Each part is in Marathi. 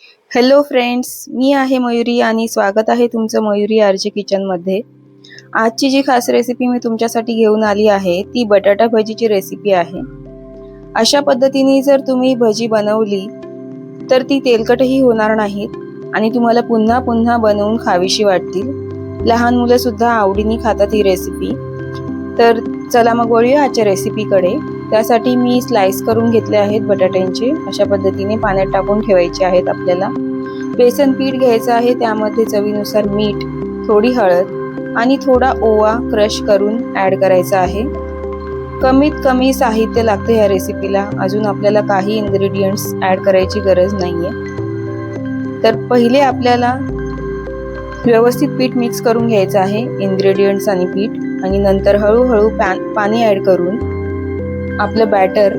हॅलो फ्रेंड्स, मी आहे मयुरी आणि स्वागत आहे तुमचं मयुरी आरजे किचनमध्ये। आजची जी खास रेसिपी मी तुमच्यासाठी घेऊन आली आहे ती बटाटा भजीची रेसिपी आहे। अशा पद्धतीने जर तुम्ही भजी बनवली तर ती तेलकटही होणार नाहीत आणि तुम्हाला पुन्हा पुन्हा बनवून खावीशी वाटतील। लहान मुलं सुद्धा आवडीने खातात ही रेसिपी। तर चला मग वळूया आजच्या रेसिपीकडे। त्यासाठी मी स्लाइस करून घेतले आहेत बटाट्यांचे। अशा पद्धतीने पाण्यात टाकून ठेवायचे आहेत आपल्याला। बेसन पीठ घ्यायचं आहे, त्यामध्ये चवीनुसार मीठ, थोडी हळद आणि थोडा ओवा क्रश करून ॲड करायचा आहे। कमीत कमी साहित्य लागतं या रेसिपीला, अजून आपल्याला काही इन्ग्रेडियंट्स ॲड करायची गरज नाहीये। तर पहिले आपल्याला व्यवस्थित पीठ मिक्स करून घ्यायचं आहे, इन्ग्रेडियंट्स आणि पीठ, आणि नंतर हळूहळू पाणी ॲड करून आपलं बॅटर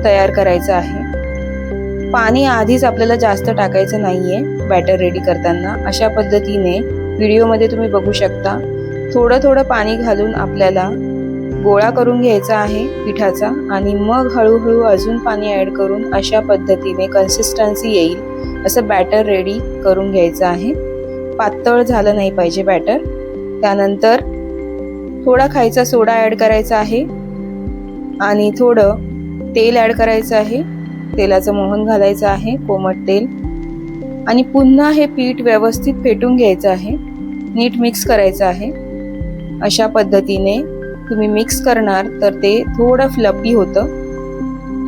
तयार करायचं आहे। पाणी आधीच आपल्याला जास्त टाकायचं नाहीये बॅटर रेडी करताना। अशा पद्धतीने व्हिडिओमध्ये तुम्ही बघू शकता थोडं थोडं पाणी घालून आपल्याला गोळा करून घ्यायचा आहे पिठाचा, आणि मग हळूहळू अजून पाणी ॲड करून अशा पद्धतीने कन्सिस्टन्सी येईल असं बॅटर रेडी करून घ्यायचं आहे। पातळ झालं नाही पाहिजे बॅटर। त्यानंतर थोडा खायचा सोडा ॲड करायचा आहे आणि थोडं तेल ॲड करायचं आहे। तेलाचं मोहन घालायचं आहे, कोमट तेल, आणि पुन्हा हे पीठ व्यवस्थित फेटून घ्यायचं आहे, नीट मिक्स करायचं आहे। अशा पद्धतीने तुम्ही मिक्स करणार तर ते थोडं फ्लफी होतं,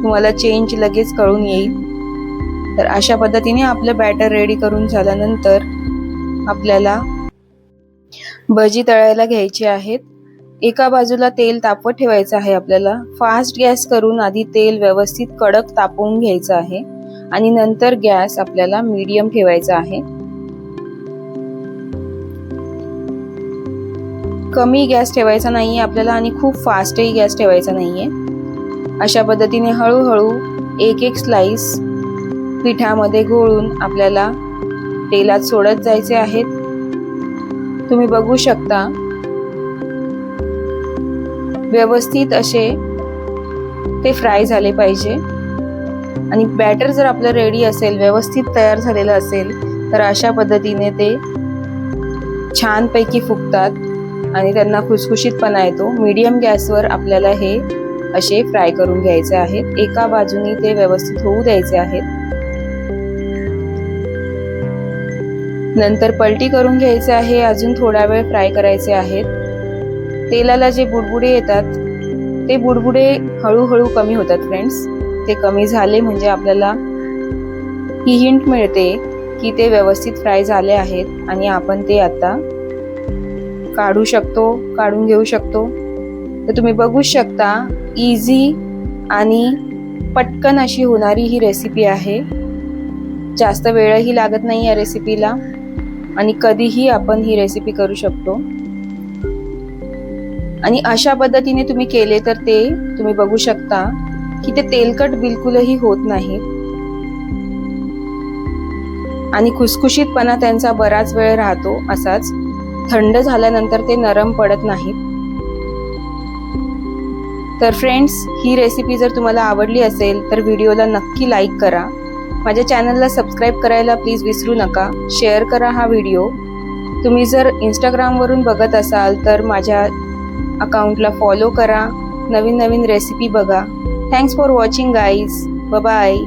तुम्हाला चेंज लगेच कळून येईल। तर अशा पद्धतीने आपलं बॅटर रेडी करून झाल्यानंतर आपल्याला भजी तळायला घ्यायची आहेत। एका बाजूला तेल तापवत ठेवायचं आहे आपल्याला। फास्ट गॅस करून आधी तेल व्यवस्थित कडक तापवून घ्यायचं आहे आणि नंतर गॅस आपल्याला मीडियम ठेवायचा आहे। कमी गॅस ठेवायचा नाहीये आपल्याला आणि खूप फास्टही गॅस ठेवायचा नाहीये। अशा पद्धतीने हळूहळू एक एक स्लाइस पिठामध्ये घोळून आपल्याला तेलात सोडत जायचे आहेत। तुम्ही बघू शकता व्यवस्थित असे ते फ्राय झाले पाहिजे, आणि बॅटर जर आपलं रेडी असेल, व्यवस्थित तयार झालेलं असेल, तर अशा पद्धतीने ते छानपैकी फुगतात आणि त्यांना खुसखुशीतपणा येतो। मीडियम गॅसवर आपल्याला हे असे फ्राय करून घ्यायचे आहेत। एका बाजूनी ते व्यवस्थित होऊ द्यायचे आहेत, नंतर पलटी करून घ्यायचे आहे, अजून थोडा वेळ फ्राय करायचे आहेत। तेलाला जे बुडबुडे येतात ते बुडबुडे हळूहळू कमी होतात फ्रेंड्स। ते कमी झाले म्हणजे आपल्याला ही हिंट मिळते की ते व्यवस्थित फ्राय झाले आहेत आणि आपण ते आता काढून घेऊ शकतो। तर तुम्ही बघू शकता इझी आणि पटकन अशी होणारी ही रेसिपी आहे। जास्त वेळही लागत नाही या रेसिपीला आणि कधीही आपण ही रेसिपी करू शकतो। आणि अशा पद्धतीने तुम्ही केले तर ते तुम्ही बघू शकता की ते तेलकट बिलकुलही होत नाही आणि खुसखुशीतपणा त्यांचा बराच वेळ राहतो असाच। थंड झाल्यानंतर ते नरम पडत नाहीत। तर फ्रेंड्स, ही रेसिपी जर तुम्हाला आवडली असेल तर व्हिडिओला नक्की लाईक करा, माझ्या चॅनलला सबस्क्राईब करायला प्लीज विसरू नका, शेअर करा हा व्हिडिओ। तुम्ही जर इंस्टाग्रामवरून बघत असाल तर माझ्या अकाउंटला फॉलो करा, नवीन नवीन रेसिपी बघा। Thanks for watching guys, bye bye.